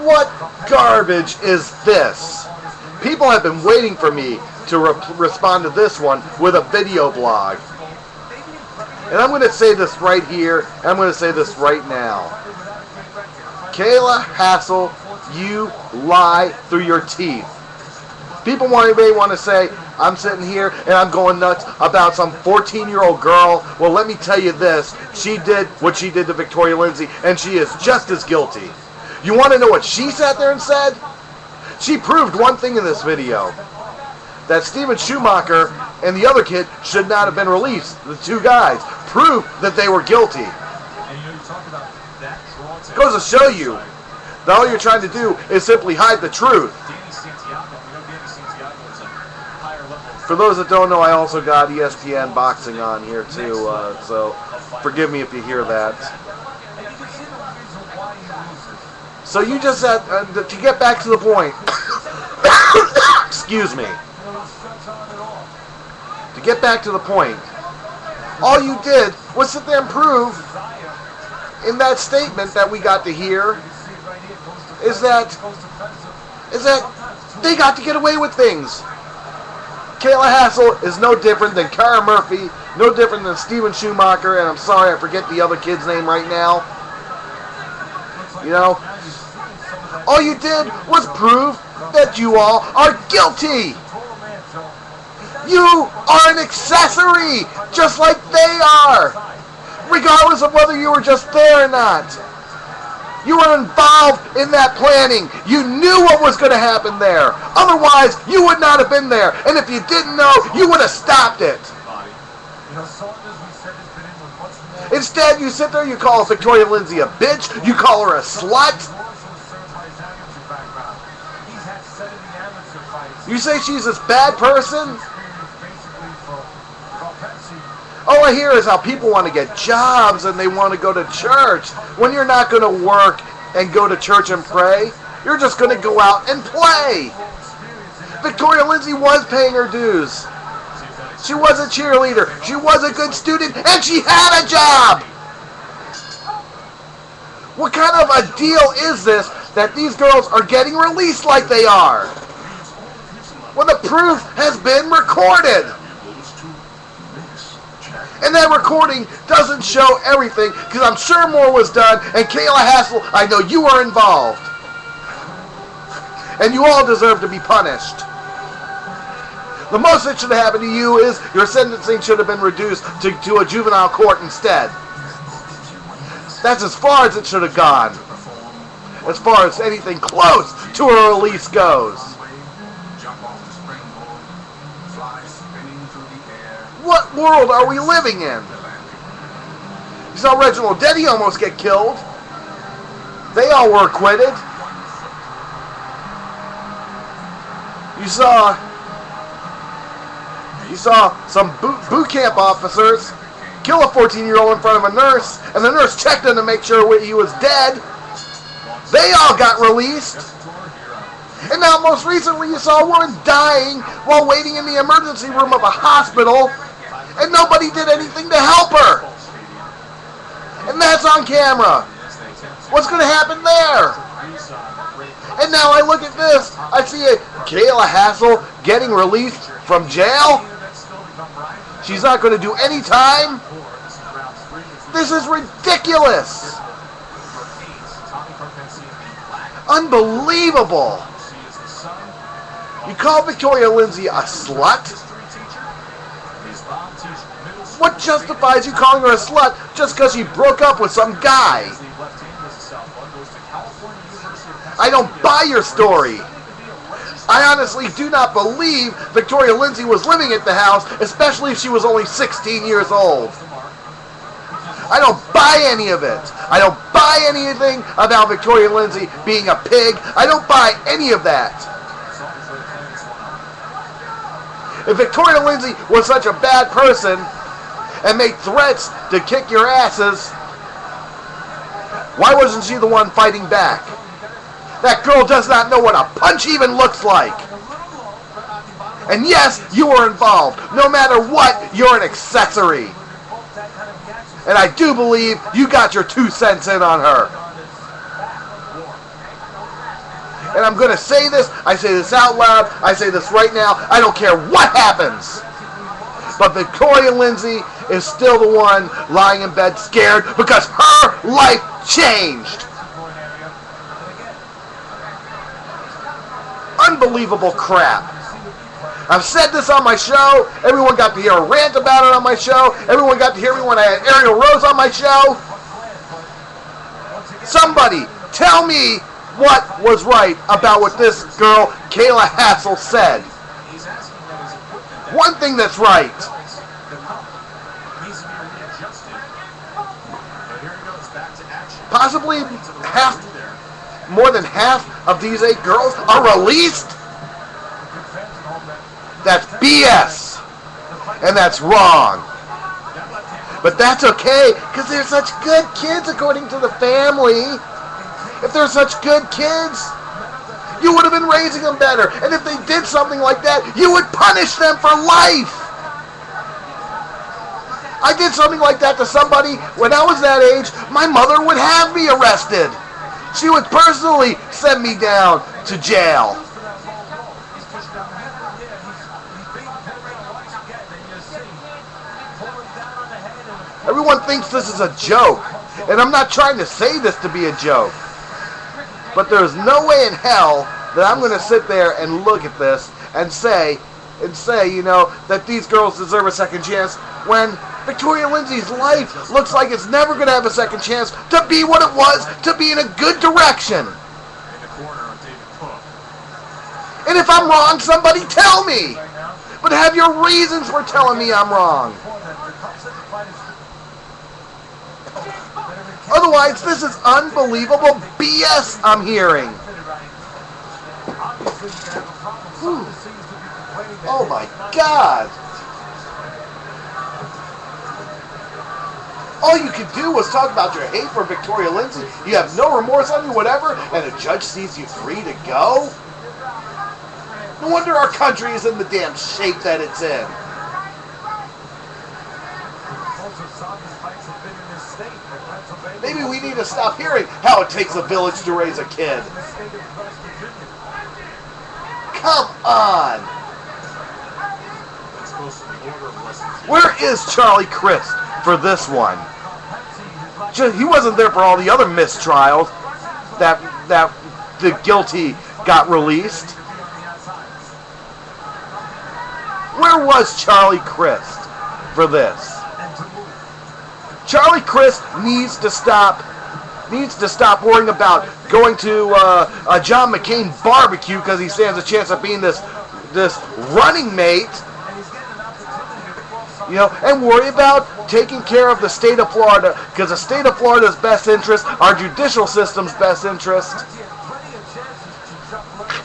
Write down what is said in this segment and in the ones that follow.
What garbage is this? People have been waiting for me to respond to this one with a video blog. And I'm going to say this right here, and I'm going to say this right now. Kayla Hassall, you lie through your teeth. People may want to say, I'm sitting here and I'm going nuts about some 14-year-old girl. Well, let me tell you this. She did what she did to Victoria Lindsay, and she is just as guilty. You want to know what she sat there and said? She proved one thing in this video. That Steven Schumacher and the other kid should not have been released. The two guys proved that they were guilty. Goes to show you that all you're trying to do is simply hide the truth. For those that don't know, I also got ESPN boxing on here too, so forgive me if you hear that. So you just said, to get back to the point, excuse me, to get back to the point, all you did was sit there and prove in that statement that we got to hear is that they got to get away with things. Kayla Hassall is no different than Cara Murphy, no different than Steven Schumacher, and I'm sorry I forget the other kid's name right now. You know, all you did was prove that you all are guilty. You are an accessory, just like they are, regardless of whether you were just there or not. You were involved in that planning. You knew what was going to happen there. Otherwise, you would not have been there. And if you didn't know, you would have stopped it. Instead, you sit there, you call Victoria Lindsay a bitch, you call her a slut. You say she's this bad person? All I hear is how people want to get jobs and they want to go to church. When you're not going to work and go to church and pray, you're just going to go out and play. Victoria Lindsay was paying her dues. She was a cheerleader. She was a good student, and she had a job. What kind of a deal is this that these girls are getting released like they are? Well, the proof has been recorded. And that recording doesn't show everything, because I'm sure more was done, and Kayla Hassall, I know you are involved. And you all deserve to be punished. The most that should have happened to you is your sentencing should have been reduced to a juvenile court instead. That's as far as it should have gone. As far as anything close to a release goes. What world are we living in? You saw Reginald Denny almost get killed. They all were acquitted. You saw some boot camp officers kill a 14-year-old in front of a nurse, and the nurse checked him to make sure he was dead. They all got released. And now most recently you saw a woman dying while waiting in the emergency room of a hospital, and nobody did anything to help her. And that's on camera. What's going to happen there? And now I look at this. I see a Kayla Hassall getting released from jail. She's not going to do any time. This is ridiculous. Unbelievable. You call Victoria Lindsay a slut? What justifies you calling her a slut just because she broke up with some guy? I don't buy your story. I honestly do not believe Victoria Lindsay was living at the house, especially if she was only 16 years old. I don't buy any of it. I don't buy anything about Victoria Lindsay being a pig. I don't buy any of that. If Victoria Lindsay was such a bad person and made threats to kick your asses, why wasn't she the one fighting back? That girl does not know what a punch even looks like. And yes, you were involved. No matter what, you're an accessory. And I do believe you got your 2 cents in on her. And I'm going to say this. I say this out loud. I say this right now. I don't care what happens. But Victoria Lindsay is still the one lying in bed scared because her life changed. Unbelievable crap. I've said this on my show. Everyone got to hear a rant about it on my show. Everyone got to hear me when I had Ariel Rose on my show. Somebody tell me what was right about what this girl, Kayla Hassall, said. One thing that's right. Possibly more than half of these 8 girls are released? That's BS. And that's wrong. But that's okay, because they're such good kids according to the family. If they're such good kids, you would have been raising them better. And if they did something like that, you would punish them for life. I did something like that to somebody when I was that age, my mother would have me arrested. She would personally send me down to jail. Everyone thinks this is a joke, and I'm not trying to say this to be a joke. But there's no way in hell that I'm going to sit there and look at this and say, you know, that these girls deserve a second chance when Victoria Lindsay's life looks like it's never going to have a second chance to be what it was, to be in a good direction. And if I'm wrong, somebody tell me. But have your reasons for telling me I'm wrong. Otherwise, this is unbelievable BS I'm hearing. Oh my God. All you could do was talk about your hate for Victoria Lindsay. You have no remorse on you, whatever, and a judge sees you free to go? No wonder our country is in the damn shape that it's in. Maybe we need to stop hearing how it takes a village to raise a kid. Come on. Where is Charlie Crist for this one? He wasn't there for all the other mistrials that the guilty got released. Where was Charlie Crist for this? Charlie Crist needs to stop worrying about going to a John McCain barbecue because he stands a chance of being this running mate, you know, and worry about taking care of the state of Florida, because the state of Florida's best interest, our judicial system's best interest,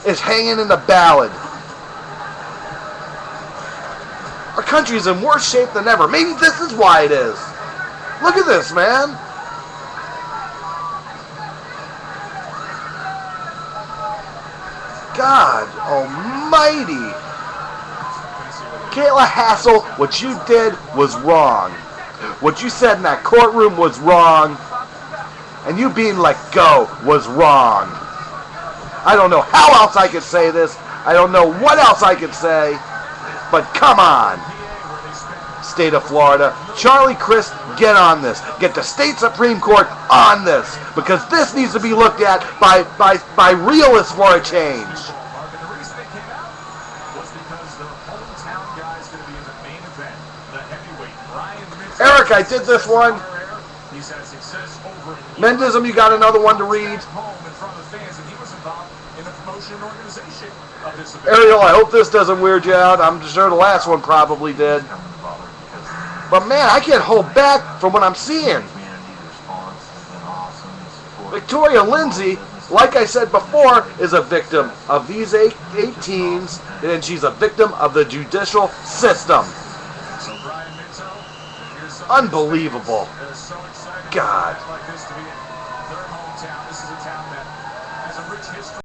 is hanging in the ballot. Our country's in worse shape than ever. Maybe this is why it is. Look at this, man. God almighty. Kayla Hassall, what you did was wrong. What you said in that courtroom was wrong. And you being let go was wrong. I don't know how else I could say this. I don't know what else I could say. But come on. State of Florida, Charlie Crist, get on this. Get the state Supreme Court on this, because this needs to be looked at by realists for a change. Eric, I did this one. Mendism, you got another one to read. Ariel, I hope this doesn't weird you out. I'm sure the last one probably did. But man, I can't hold back from what I'm seeing. Victoria Lindsay, like I said before, is a victim of these 8 teens, and she's a victim of the judicial system. Unbelievable. God.